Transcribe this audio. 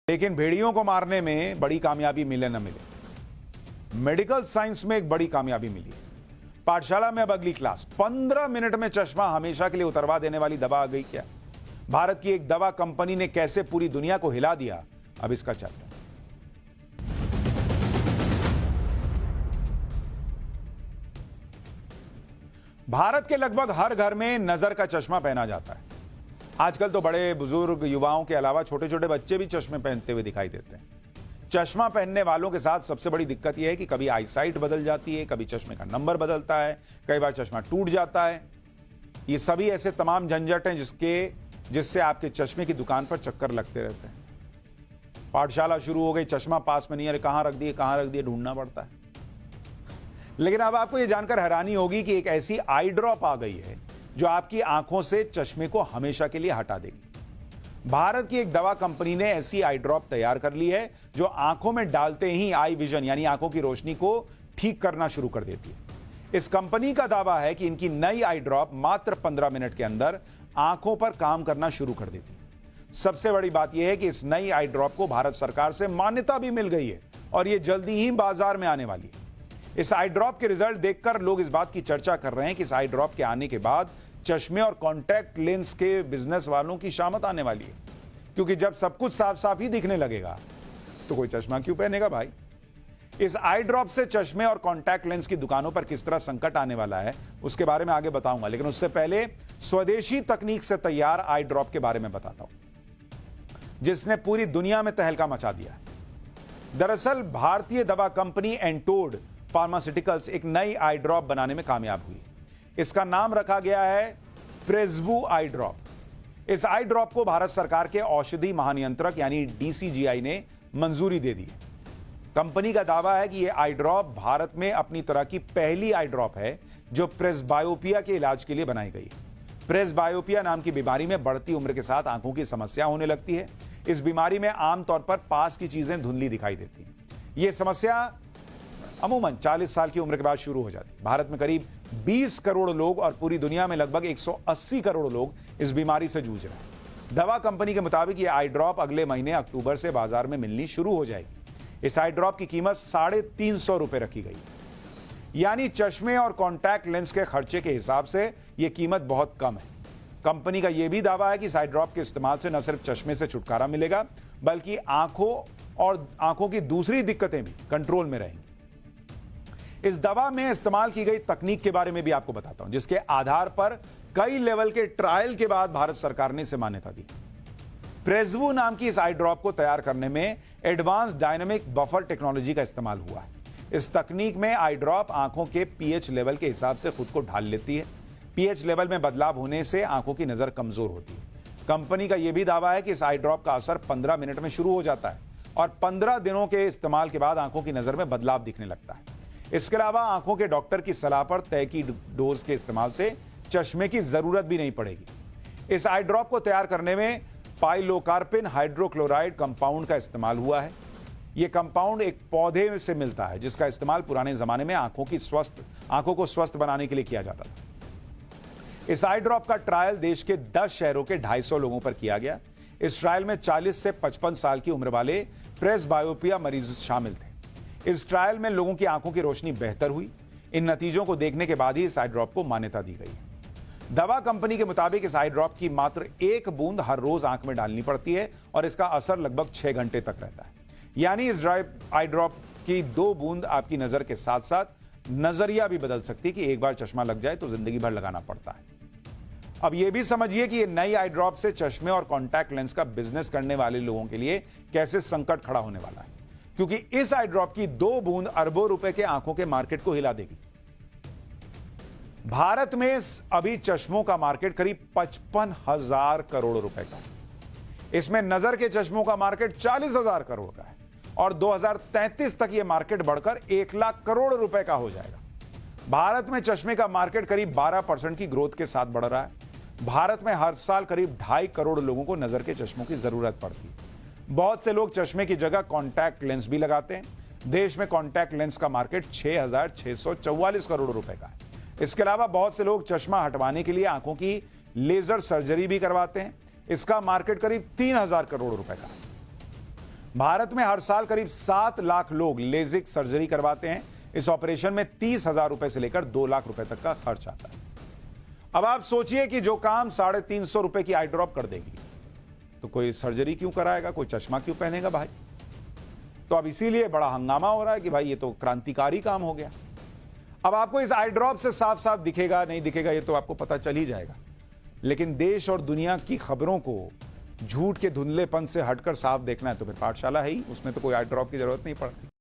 लेकिन भेड़ियों को मारने में बड़ी कामयाबी मिले न मिले, मेडिकल साइंस में एक बड़ी कामयाबी मिली है। पाठशाला में अब अगली क्लास। 15 मिनट में चश्मा हमेशा के लिए उतरवा देने वाली दवा आ गई क्या? भारत की एक दवा कंपनी ने कैसे पूरी दुनिया को हिला दिया, अब इसका चर्चा। भारत के लगभग हर घर में नजर का चश्मा पहना जाता है। आजकल तो बड़े बुजुर्ग, युवाओं के अलावा छोटे छोटे बच्चे भी चश्मे पहनते हुए दिखाई देते हैं। चश्मा पहनने वालों के साथ सबसे बड़ी दिक्कत यह है कि कभी आईसाइट बदल जाती है, कभी चश्मे का नंबर बदलता है, कई बार चश्मा टूट जाता है। ये सभी ऐसे तमाम झंझट हैं जिससे आपके चश्मे की दुकान पर चक्कर लगते रहते हैं। पाठशाला शुरू हो गई, चश्मा पास में नहीं, अरे कहां रख दिए ढूंढना पड़ता है। लेकिन अब आपको यह जानकर हैरानी होगी कि एक ऐसी आई ड्रॉप आ गई है जो आपकी आंखों से चश्मे को हमेशा के लिए हटा देगी। भारत की एक दवा कंपनी ने ऐसी आई ड्रॉप तैयार कर ली है जो आंखों में डालते ही आई विजन यानी आंखों की रोशनी को ठीक करना शुरू कर देती है। इस कंपनी का दावा है कि इनकी नई आई ड्रॉप मात्र 15 मिनट के अंदर आंखों पर काम करना शुरू कर देती है। सबसे बड़ी बात यह है कि इस नई आई ड्रॉप को भारत सरकार से मान्यता भी मिल गई है और यह जल्दी ही बाजार में आने वाली है। इस आई ड्रॉप के रिजल्ट देखकर लोग इस बात की चर्चा कर रहे हैं कि इस आई ड्रॉप के आने के बाद चश्मे और कॉन्टैक्ट लेंस के बिजनेस वालों की शामत आने वाली है, क्योंकि जब सब कुछ साफ साफ ही दिखने लगेगा तो कोई चश्मा क्यों पहनेगा भाई। इस आई ड्रॉप से चश्मे और कॉन्टैक्ट लेंस की दुकानों पर किस तरह संकट आने वाला है उसके बारे में आगे बताऊंगा, लेकिन उससे पहले स्वदेशी तकनीक से तैयार आई ड्रॉप के बारे में बताता हूं जिसने पूरी दुनिया में तहलका मचा दिया है। दरअसल भारतीय दवा कंपनी एंटोड फार्मास्यूटिकल्स एक नई आई ड्रॉप बनाने में कामयाब हुई। इसका नाम रखा गया है प्रेजवू आई ड्रॉप। इस आई ड्रॉप को भारत सरकार के औषधि महानियंत्रक यानी डीसीजीआई ने मंजूरी दे दी है। कंपनी का दावा है कि यह आई ड्रॉप भारत में अपनी तरह की पहली आई ड्रॉप है जो प्रेसबायोपिया के इलाज के लिए बनाई गई है। प्रेसबायोपिया नाम की बीमारी में बढ़ती उम्र के साथ आंखों की समस्या होने लगती है। इस बीमारी में आमतौर पर पास की चीजें धुंधली दिखाई देती हैं। यह समस्या अमूमन 40 साल की उम्र के बाद शुरू हो जाती है। भारत में करीब 20 करोड़ लोग और पूरी दुनिया में लगभग 180 करोड़ लोग इस बीमारी से जूझ रहे हैं। दवा कंपनी के मुताबिक यह आई ड्रॉप अगले महीने अक्टूबर से बाजार में मिलनी शुरू हो जाएगी। इस आई ड्रॉप की कीमत 350 रुपए रखी गई, यानी चश्मे और कॉन्टैक्ट लेंस के खर्चे के हिसाब से यह कीमत बहुत कम है। कंपनी का यह भी दावा है कि इस आई ड्रॉप के इस्तेमाल से न सिर्फ चश्मे से छुटकारा मिलेगा बल्कि आंखों की दूसरी दिक्कतें भी कंट्रोल में रहेंगी। इस दवा में इस्तेमाल की गई तकनीक के बारे में भी आपको बताता हूं, जिसके आधार पर कई लेवल के ट्रायल के बाद भारत सरकार ने इसे मान्यता दी। प्रेजवू नाम की इस आई ड्रॉप को तैयार करने में एडवांस डायनेमिक बफर टेक्नोलॉजी का इस्तेमाल हुआ है। इस तकनीक में आई ड्रॉप आंखों के पीएच लेवल के हिसाब से खुद को ढाल लेती है। पीएच लेवल में बदलाव होने से आंखों की नजर कमजोर होती है। कंपनी का यह भी दावा है कि इस आई ड्रॉप का असर 15 मिनट में शुरू हो जाता है और 15 दिनों के इस्तेमाल के बाद आंखों की नजर में बदलाव दिखने लगता है। इसके अलावा आंखों के डॉक्टर की सलाह पर तय की डोज के इस्तेमाल से चश्मे की जरूरत भी नहीं पड़ेगी। इस आई ड्रॉप को तैयार करने में पाइलोकार्पिन हाइड्रोक्लोराइड कंपाउंड का इस्तेमाल हुआ है। यह कंपाउंड एक पौधे से मिलता है जिसका इस्तेमाल पुराने जमाने में आंखों को स्वस्थ बनाने के लिए किया जाता था। इस आई ड्रॉप का ट्रायल देश के 10 शहरों के 250 लोगों पर किया गया। इस ट्रायल में 40 से 55 साल की उम्र वाले प्रेसबायोपिया मरीज शामिल थे। इस ट्रायल में लोगों की आंखों की रोशनी बेहतर हुई। इन नतीजों को देखने के बाद ही इस आई ड्रॉप को मान्यता दी गई है। दवा कंपनी के मुताबिक इस आई ड्रॉप की मात्र 1 बूंद हर रोज आंख में डालनी पड़ती है और इसका असर लगभग 6 घंटे तक रहता है। यानी इस आई ड्रॉप की 2 बूंद आपकी नजर के साथ साथ नजरिया भी बदल सकती है कि एक बार चश्मा लग जाए तो जिंदगी भर लगाना पड़ता है। अब यह भी समझिए कि यह नई आई ड्रॉप से चश्मे और कॉन्टैक्ट लेंस का बिजनेस करने वाले लोगों के लिए कैसे संकट खड़ा होने वाला है, क्योंकि इस आई ड्रॉप की 2 बूंद अरबों रुपए के आंखों के मार्केट को हिला देगी। भारत में अभी चश्मों का मार्केट करीब 55,000 करोड़ रुपए का है। इसमें नजर के चश्मों का मार्केट 40,000 करोड़ का है और 2033 तक यह मार्केट बढ़कर 1 लाख करोड़ रुपए का हो जाएगा। भारत में चश्मे का मार्केट करीब 12% की ग्रोथ के साथ बढ़ रहा है। भारत में हर साल करीब 2.5 करोड़ लोगों को नजर के चश्मों की जरूरत पड़ती है। बहुत से लोग चश्मे की जगह कॉन्टैक्ट लेंस भी लगाते हैं। देश में कॉन्टैक्ट लेंस का मार्केट 6,644 करोड़ रुपए का है। इसके अलावा बहुत से लोग चश्मा हटवाने के लिए आंखों की लेजर सर्जरी भी करवाते हैं। इसका मार्केट करीब 3,000 करोड़ रुपए का है। भारत में हर साल करीब 7 लाख लोग लेजिक सर्जरी करवाते हैं। इस ऑपरेशन में 30,000 रुपए से लेकर 2 लाख रुपए तक का खर्च आता है। अब आप सोचिए कि जो काम 350 रुपए की आई ड्रॉप कर देगी, तो कोई सर्जरी क्यों कराएगा, कोई चश्मा क्यों पहनेगा भाई। तो अब इसीलिए बड़ा हंगामा हो रहा है कि भाई ये तो क्रांतिकारी काम हो गया। अब आपको इस आई ड्रॉप से साफ साफ दिखेगा नहीं दिखेगा ये तो आपको पता चल ही जाएगा, लेकिन देश और दुनिया की खबरों को झूठ के धुंधलेपन से हटकर साफ देखना है तो फिर पाठशाला है ही, उसमें तो कोई आई ड्रॉप की जरूरत नहीं पड़ती।